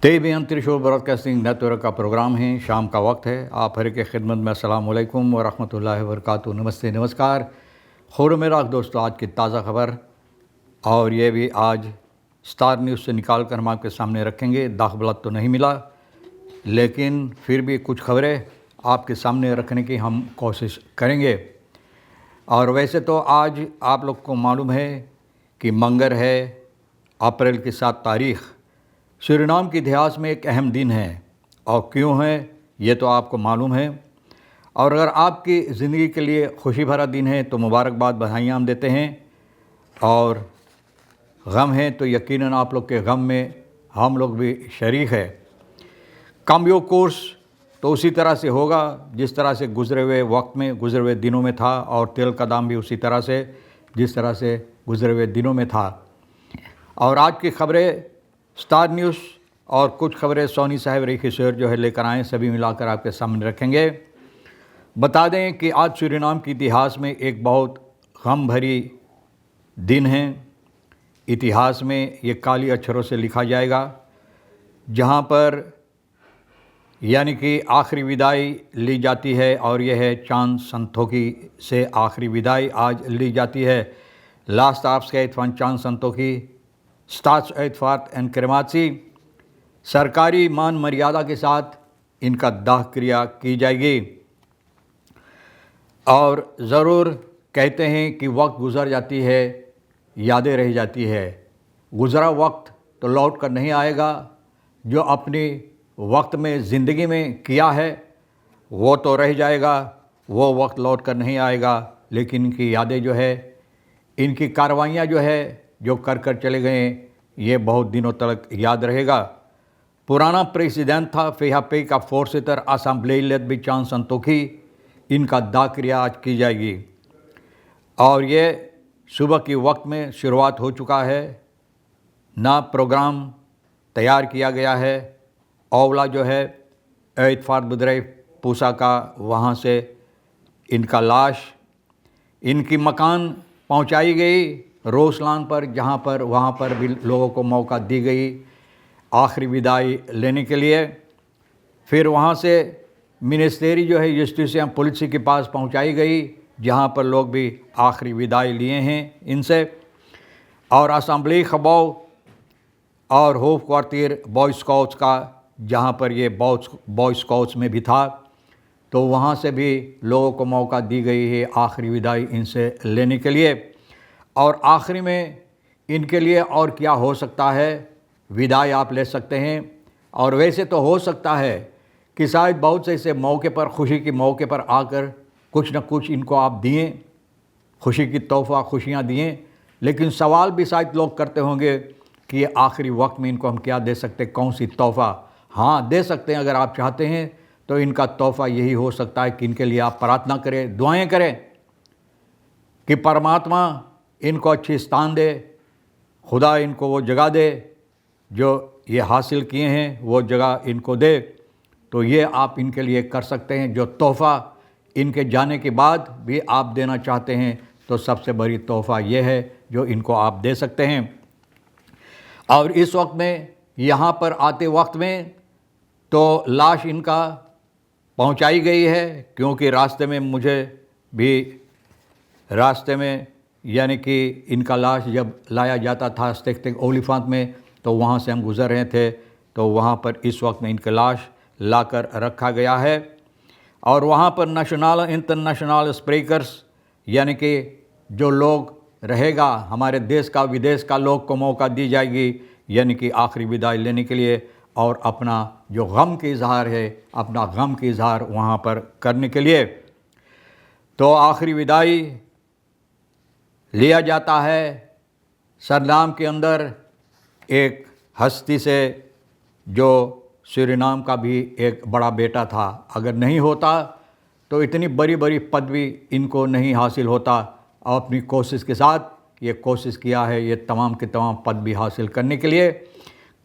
तेबी त्रिशूल broadcasting network का प्रोग्राम है। शाम का वक्त है। आप हर के खिदमत में अस्सलाम वालेकुम व रहमतुल्लाहि व बरकातुहू। नमस्ते, नमस्कार। खुर मेरा दोस्तों, आज की ताज़ा खबर और ये भी आज स्टार न्यूज़ से निकाल कर हम आपके सामने रखेंगे। दाखबलत तो नहीं मिला, लेकिन फिर भी कुछ खबरें आपके सामने रखने की हम कोशिश करेंगे। और वैसे तो आज आप लोग को मालूम है कि मंगर है, अप्रैल की 7 तारीख़ सूरीनाम के इतिहास में एक अहम दिन है। और क्यों है ये तो आपको मालूम है। और अगर आपकी ज़िंदगी के लिए खुशी भरा दिन है तो मुबारकबाद, बधाइयाँ हम देते हैं। और गम है तो यकीनन आप लोग के गम में हम लोग भी शरीक है। कामयो कोर्स तो उसी तरह से होगा जिस तरह से गुज़रे हुए वक्त में, गुज़रे हुए दिनों में था। और तेल का दाम भी उसी तरह से जिस तरह से गुज़रे हुए दिनों में था। और आज की खबरें स्टार न्यूज़ और कुछ खबरें सोनी साहब रेखी शेर जो है लेकर आएँ, सभी मिलाकर आपके सामने रखेंगे। बता दें कि आज सूरीनाम के इतिहास में एक बहुत गम भरी दिन है। इतिहास में ये काली अक्षरों से लिखा जाएगा, जहाँ पर यानी कि आखिरी विदाई ली जाती है। और यह है चांद संतोखी से आखिरी विदाई आज ली जाती है। लास्ट आफ्सकेट वन चांद संतोखी स्टार्च एतफात एंड क्रेमाची। सरकारी मान मर्यादा के साथ इनका दाह क्रिया की जाएगी। और ज़रूर कहते हैं कि वक्त गुज़र जाती है, यादें रह जाती है। गुज़रा वक्त तो लौट कर नहीं आएगा। जो अपनी वक्त में ज़िंदगी में किया है वो तो रह जाएगा, वो वक्त लौट कर नहीं आएगा। लेकिन इनकी यादें जो है, इनकी कार्रवाइयाँ जो है, जो कर चले गए, ये बहुत दिनों तक याद रहेगा। पुराना प्रेसिडेंट था फेहापे का फोर्सितर असम्बलेलेट भी चांद संतोखी। इनका दाह क्रिया आज की जाएगी। और ये सुबह के वक्त में शुरुआत हो चुका है। ना प्रोग्राम तैयार किया गया है। औवला जो है एतफात बुदरे पूसा का, वहाँ से इनका लाश इनकी मकान पहुँचाई गई रोसलान पर, जहाँ पर वहाँ पर भी लोगों को मौका दी गई आखिरी विदाई लेने के लिए। फिर वहाँ से मिनिस्ट्री जो है जस्टिस पुलिस के पास पहुँचाई गई, जहाँ पर लोग भी आखिरी विदाई लिए हैं इनसे। और असम्बली खबाव और होफ क्वार्टियर बॉय स्काउट्स का, जहाँ पर ये बॉय स्काउट्स में भी था, तो वहाँ से भी लोगों को मौका दी गई है आखिरी विदाई इनसे लेने के लिए। और आखिरी में इनके लिए और क्या हो सकता है, विदाई आप ले सकते हैं। और वैसे तो हो सकता है कि शायद बहुत से ऐसे मौके पर, खुशी के मौके पर आकर कुछ न कुछ इनको आप दिए, खुशी की तोहफ़ा, खुशियाँ दिए। लेकिन सवाल भी शायद लोग करते होंगे कि ये आखिरी वक्त में इनको हम क्या दे सकते, कौन सी तोहफ़ा। हाँ, दे सकते हैं अगर आप चाहते हैं तो। इनका तोहफ़ा यही हो सकता है कि इनके लिए आप प्रार्थना करें, दुआएं करें कि परमात्मा इनको अच्छी स्थान दे, खुदा इनको वो जगह दे जो ये हासिल किए हैं, वो जगह इनको दे। तो ये आप इनके लिए कर सकते हैं। जो तोहफ़ा इनके जाने के बाद भी आप देना चाहते हैं, तो सबसे बड़ी तोहफ़ा ये है जो इनको आप दे सकते हैं। और इस वक्त में यहाँ पर आते वक्त में तो लाश इनका पहुँचाई गई है, क्योंकि रास्ते में मुझे भी रास्ते में यानी कि इनका लाश जब लाया जाता था स्टेक ओलिफांत में, तो वहाँ से हम गुज़र रहे थे। तो वहाँ पर इस वक्त में इनका लाश लाकर रखा गया है। और वहाँ पर नेशनल इंटरनेशनल स्पीकर्स यानी कि जो लोग रहेगा, हमारे देश का विदेश का लोग को मौका दी जाएगी, यानी कि आखिरी विदाई लेने के लिए और अपना जो गम की इजहार है, अपना गम की इजहार वहाँ पर करने के लिए। तो आखिरी विदाई लिया जाता है। सूरीनाम के अंदर एक हस्ती से जो सूरीनाम का भी एक बड़ा बेटा था, अगर नहीं होता तो इतनी बड़ी बड़ी पदवी इनको नहीं हासिल होता। और अपनी कोशिश के साथ ये कोशिश किया है ये तमाम के तमाम पदवी हासिल करने के लिए।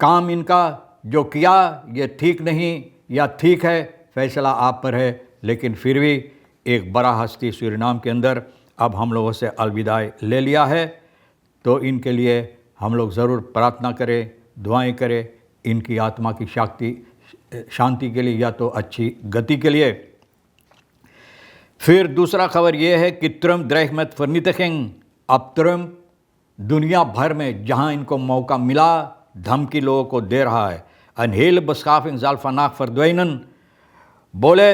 काम इनका जो किया ये ठीक नहीं या ठीक है, फैसला आप पर है। लेकिन फिर भी एक बड़ा हस्ती सूरीनाम के अंदर अब हम लोगों से अलविदाई ले लिया है। तो इनके लिए हम लोग ज़रूर प्रार्थना करें, दुआएं करें, इनकी आत्मा की शांति के लिए या तो अच्छी गति के लिए। फिर दूसरा खबर यह है कि ट्रम्प ड्रेगमेट फर्नितकिंग, अब ट्रम्प दुनिया भर में जहां इनको मौका मिला धमकी लोगों को दे रहा है। अनहेल बस्काफिंग जाल्फानाक फरद्वैनन, बोले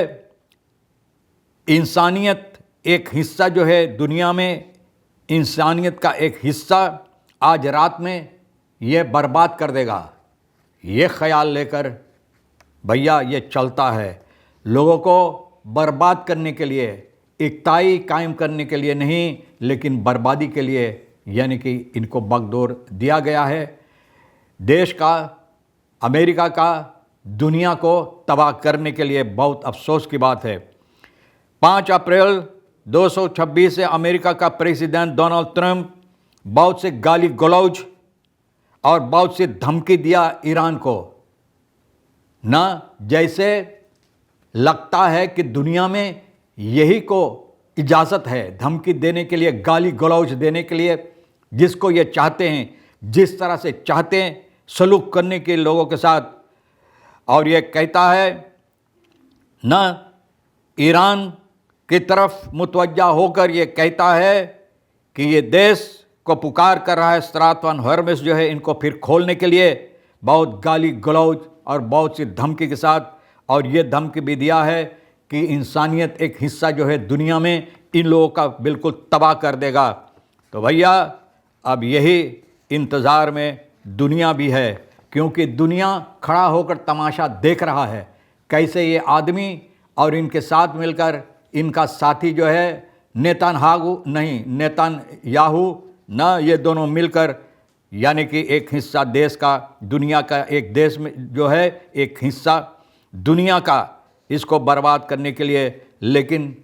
इंसानियत एक हिस्सा जो है दुनिया में, इंसानियत का एक हिस्सा आज रात में ये बर्बाद कर देगा। ये ख्याल लेकर भैया ये चलता है, लोगों को बर्बाद करने के लिए, इकताई कायम करने के लिए नहीं, लेकिन बर्बादी के लिए, यानी कि इनको बागडोर दिया गया है। देश का, अमेरिका का, दुनिया को तबाह करने के लिए। बहुत अफसोस की बात है। 5 अप्रैल 226 से अमेरिका का प्रेसिडेंट डोनाल्ड ट्रंप बहुत से गाली गलौज और बहुत से धमकी दिया ईरान को, ना जैसे लगता है कि दुनिया में यही को इजाज़त है धमकी देने के लिए, गाली गलौज देने के लिए, जिसको ये चाहते हैं, जिस तरह से चाहते हैं सलूक करने के लोगों के साथ। और ये कहता है ना, ईरान की तरफ मुतवज्जा होकर ये कहता है कि ये देश को पुकार कर रहा है स्ट्रैट वन हॉर्मुज़ जो है इनको फिर खोलने के लिए, बहुत गाली गलौज और बहुत सी धमकी के साथ। और ये धमकी भी दिया है कि इंसानियत एक हिस्सा जो है दुनिया में इन लोगों का बिल्कुल तबाह कर देगा। तो भैया अब यही इंतज़ार में दुनिया भी है, क्योंकि दुनिया खड़ा होकर तमाशा देख रहा है कैसे ये आदमी और इनके साथ मिलकर इनका साथी जो है नेतन्याहू ना, ये दोनों मिलकर यानी कि एक हिस्सा देश का, दुनिया का एक देश में जो है एक हिस्सा दुनिया का, इसको बर्बाद करने के लिए। लेकिन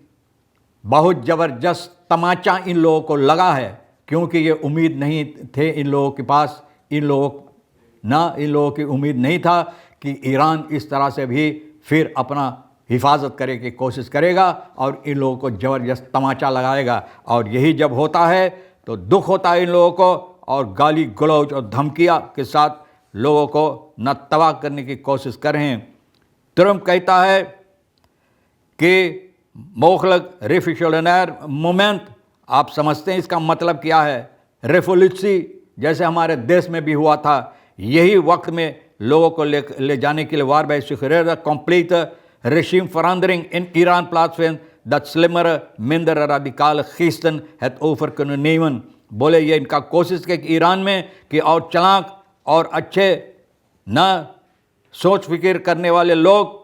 बहुत ज़बरदस्त तमाचा इन लोगों को लगा है, क्योंकि ये उम्मीद नहीं थे इन लोगों के पास, इन लोगों की उम्मीद नहीं था कि ईरान इस तरह से भी फिर अपना हिफाजत करे की कोशिश करेगा और इन लोगों को ज़बरदस्त तमाचा लगाएगा। और यही जब होता है तो दुख होता है इन लोगों को, और गाली गलौज और धमकियाँ के साथ लोगों को न तबाह करने की कोशिश कर रहे हैं। ट्रम्प कहता है कि मोखलक रिफिशनर मोमेंट, आप समझते हैं इसका मतलब क्या है, रेवोल्यूशन जैसे हमारे देश में भी हुआ था, यही वक्त में लोगों को ले जाने के लिए वार बाय सिखरेर complete regime verandering in Iran plaatsvindt dat slimmere, minder radicale geesten het over kunnen nemen। बोले ये इनका कोशिश है कि ईरान में कि और चालाक और अच्छे न सोच फिक्र करने वाले लोग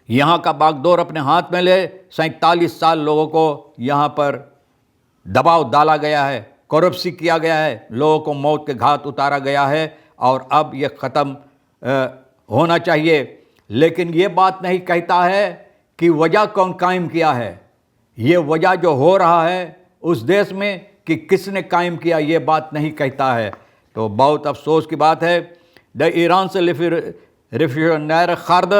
यहाँ का बागडोर अपने हाथ में ले। 47 साल लोगों को यहाँ पर दबाव डाला गया है, करप्सी किया गया है, लोगों को मौत के घाट उतारा गया है, और अब ये ख़त्म होना चाहिए। लेकिन ये बात नहीं कहता है कि वजह कौन कायम किया है, ये वजह जो हो रहा है उस देश में कि किसने कायम किया, ये बात नहीं कहता है। तो बहुत अफसोस की बात है। द ईरान से रिफ्यूजनर खार्द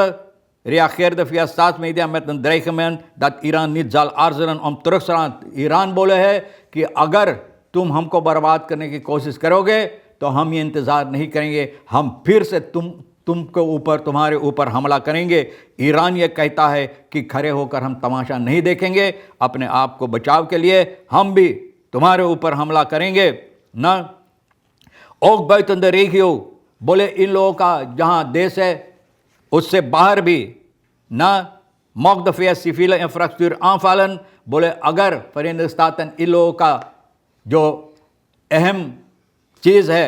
reageerde via staatsmedia met een dreigement dat Iran niet zal aarzelen om terug te slaan। Iran बोले है कि अगर तुम हमको बर्बाद करने की कोशिश करोगे तो हम ये इंतज़ार नहीं करेंगे, हम फिर से तुम्हारे ऊपर हमला करेंगे। ईरान ये कहता है कि खड़े होकर हम तमाशा नहीं देखेंगे, अपने आप को बचाव के लिए हम भी तुम्हारे ऊपर हमला करेंगे ना। ओक बैतन रेगियो, बोले इन लोगों का जहाँ देश है उससे बाहर भी ना मौकदफिया सिविल इंफ्रास्ट्रक्चर आंफालन, बोले अगर Verenigde Staten इन लोगों का जो अहम चीज़ है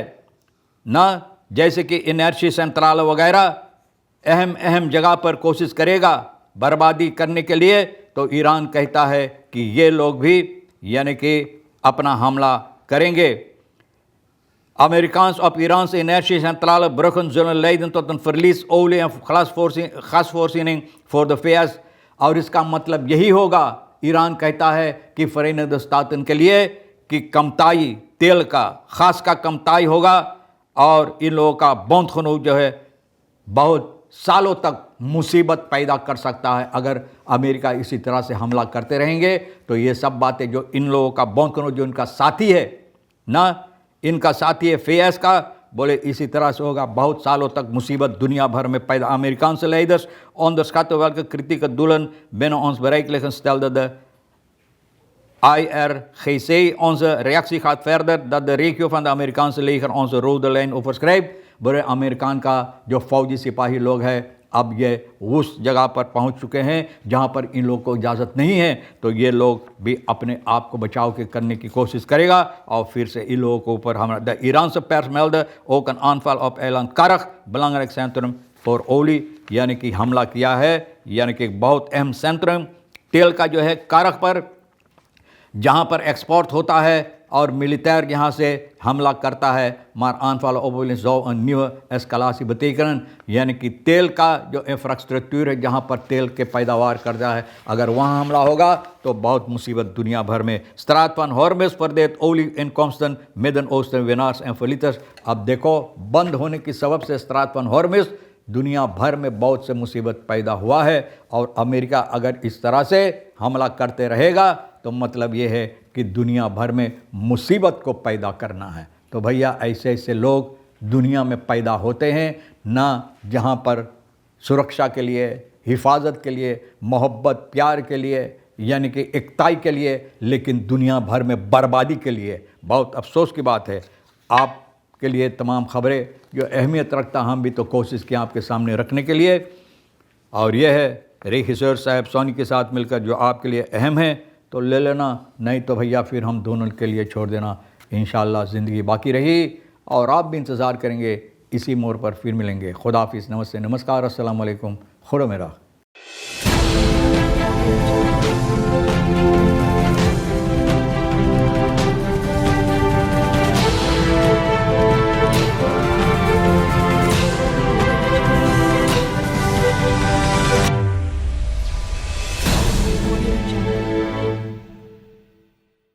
ना, जैसे कि एनर्जी सेंट्रल वगैरह अहम जगह पर कोशिश करेगा बर्बादी करने के लिए, तो ईरान कहता है कि ये लोग भी यानी कि अपना हमला करेंगे। Amerikaans op Iraanse energiecentrale bruggen zullen leiden tot een verlies olie- en gasvoorziening voor de VS। और इसका मतलब यही होगा, ईरान कहता है कि Verenigde Staten के लिए कि कमताई, तेल का, खास का कमताई होगा, और इन लोगों का बौंदखनू जो है बहुत सालों तक मुसीबत पैदा कर सकता है। अगर अमेरिका इसी तरह से हमला करते रहेंगे तो ये सब बातें जो इन लोगों का बौंदखनू, जो इनका साथी है ना, इनका साथी है फेस का, बोले इसी तरह से होगा, बहुत सालों तक मुसीबत दुनिया भर में पैदा। Amerikaanse leiders onderschatten welke kritieke doelen binnen ons bereik liggen, stelde de IRGC. Onze reactie gaat verder dat de regio van de Amerikaanse leger onze rode lijn overschrijdt. बड़े अमेरिकान का जो फौजी सिपाही लोग हैं अब ये उस जगह पर पहुंच चुके हैं जहां पर इन लोगों को इजाज़त नहीं है, तो ये लोग भी अपने आप को बचाव के करने की कोशिश करेगा और फिर से इन लोगों के ऊपर हम the ईरानse pers meldde ook een aanval op eiland Karg, belangrijk centrum voor olie, यानी कि हमला किया है, यानी कि बहुत अहम सेंट्रम तेल का जो है कारख पर, जहां पर एक्सपोर्ट होता है और मिलिटेर यहाँ से हमला करता है। Maar aanvallen op olie zou een nieuwe escalatie betekenen, यानी कि तेल का जो इंफ्रास्ट्रक्चर है जहाँ पर तेल के पैदावार करता है, अगर वहाँ हमला होगा तो बहुत मुसीबत दुनिया भर में। Straat van Hormuz verdeelt olieinkomsten Midden-Oosten winnaars en verliezers। अब देखो बंद होने की सबब से Straat van Hormuz दुनिया भर में बहुत से मुसीबत पैदा हुआ है, और अमेरिका अगर इस तरह से हमला करते रहेगा तो मतलब ये है कि दुनिया भर में मुसीबत को पैदा करना है। तो भैया ऐसे ऐसे लोग दुनिया में पैदा होते हैं ना, जहाँ पर सुरक्षा के लिए, हिफाजत के लिए, मोहब्बत प्यार के लिए, यानी कि एकताई के लिए, लेकिन दुनिया भर में बर्बादी के लिए। बहुत अफसोस की बात है। आपके लिए तमाम खबरें जो अहमियत रखता हम भी तो कोशिश की आपके सामने रखने के लिए, और यह है रेखिसर साहब सोनी के साथ मिलकर जो आपके लिए अहम है तो ले लेना, नहीं तो भैया फिर हम दोनों के लिए छोड़ देना। इंशाअल्लाह ज़िंदगी बाकी रही और आप भी इंतज़ार करेंगे, इसी मोड़ पर फिर मिलेंगे। खुदा हाफिज़, नमस्ते, नमस्कार, अस्सलाम वालेकुम, खुदा मेरा।